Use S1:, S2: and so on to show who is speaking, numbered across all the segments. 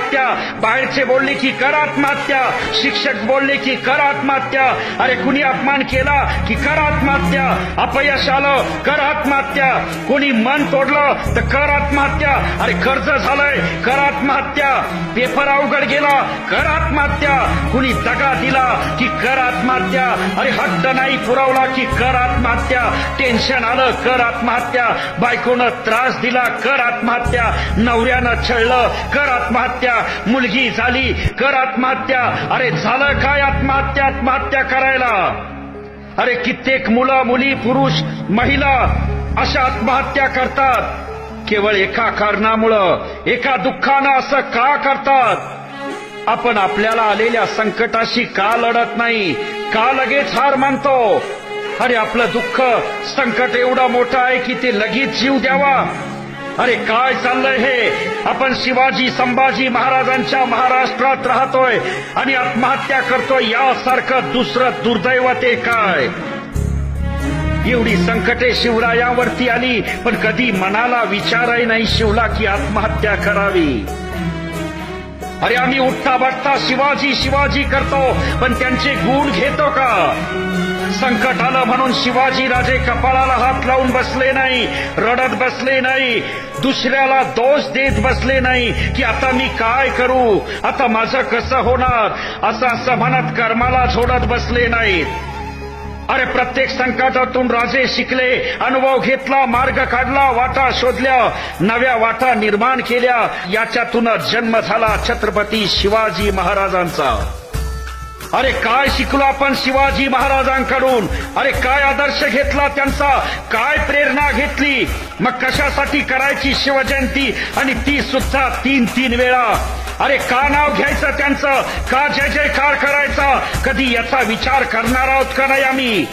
S1: आत्महत्या, बाहेरचे बोलले की कर आत्महत्या, शिक्षक बोलले की कर आत्महत्या, अरे कुणी अपमान केला की कर आत्महत्या, अपयश आलं कर आत्महत्या, कोणी मन तोडलं तर कर आत्महत्या, अरे कर्ज झालंय कर आत्महत्या, पेपर अवघड गेला कर आत्महत्या, कुणी दगा दिला की कर आत्महत्या, अरे हट्ट नाही पुरवला की कर आत्महत्या, टेन्शन आलं कर आत्महत्या, बायकोनं त्रास दिला कर आत्महत्या, नवऱ्यानं छळलं कर आत्महत्या, मुलगी झाली कर आत्महत्या, अरे झालं काय आत्महत्या करायला? अरे कित्येक मुलं मुली पुरुष महिला अशा आत्महत्या करतात केवळ एका कारणामुळं, एका दुःखानं. असं का करतात? आपण आपल्याला आलेल्या संकटाशी का लढत नाही? का लगेच हार मानतो? अरे आपलं दुःख संकट एवढं मोठं आहे की ते लगेच जीव द्यावा. अरे काय चाललंय हे? आपण शिवाजी संभाजी महाराजांच्या महाराष्ट्रात राहतोय आणि आत्महत्या करतोय. यासारखं दुसरं दुर्दैव ते काय? एवढी संकटे शिवरायावरती आली पण कधी मनाला विचारही नाही शिवला की आत्महत्या करावी. अरे आम्ही उठता बघता शिवाजी शिवाजी करतो पण त्यांचे गुण घेतो का? संकट आलं म्हणून शिवाजी राजे कपाळाला हात लावून बसले नाही, रडत बसले नाही, दुसऱ्याला दोष देत बसले नाही की आता मी काय करू, आता माझं कसं होणार, असं म्हणत कर्माला झोडत बसले नाहीत. अरे प्रत्येक संकटातून राजे शिकले, अनुभव घेतला, मार्ग काढला, वाटा शोधल्या, नव्या वाटा निर्माण केल्या. याच्यातूनच जन्म झाला छत्रपती शिवाजी महाराजांचा. अरे काय शिकलो आपण शिवाजी महाराजांकडून? अरे काय आदर्श घेतला त्यांचा? काय प्रेरणा घेतली? मग कशासाठी करायची शिवजयंती आणि ती सुद्धा 3 वेळा? अरे का नाव घ्यायचं त्यांचं? का जय जयकार करायचा? कधी याचा विचार करणार आहोत का नाही आम्ही?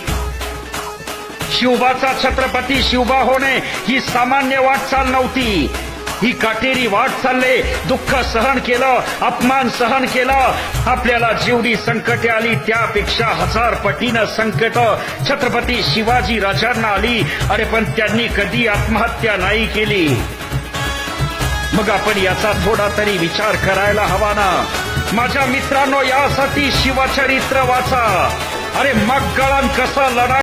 S1: शिवबाचा छत्रपती शिवबा होणे ही सामान्य वाटचाल नव्हती. ही काटेरी वाट चालले. दुःख सहन केलं, अपमान सहन केला. आपल्याला जेवढी संकटे आली त्यापेक्षा 1000 पटीनं संकट छत्रपती शिवाजी राजांना आली. अरे पण त्यांनी कधी आत्महत्या नाही केली. मग आपण याचा थोडा तरी विचार करायला हवा ना. माझ्या मित्रांनो, यासाठी शिवचरित्र वाचा. अरे मग कळण कसं लढा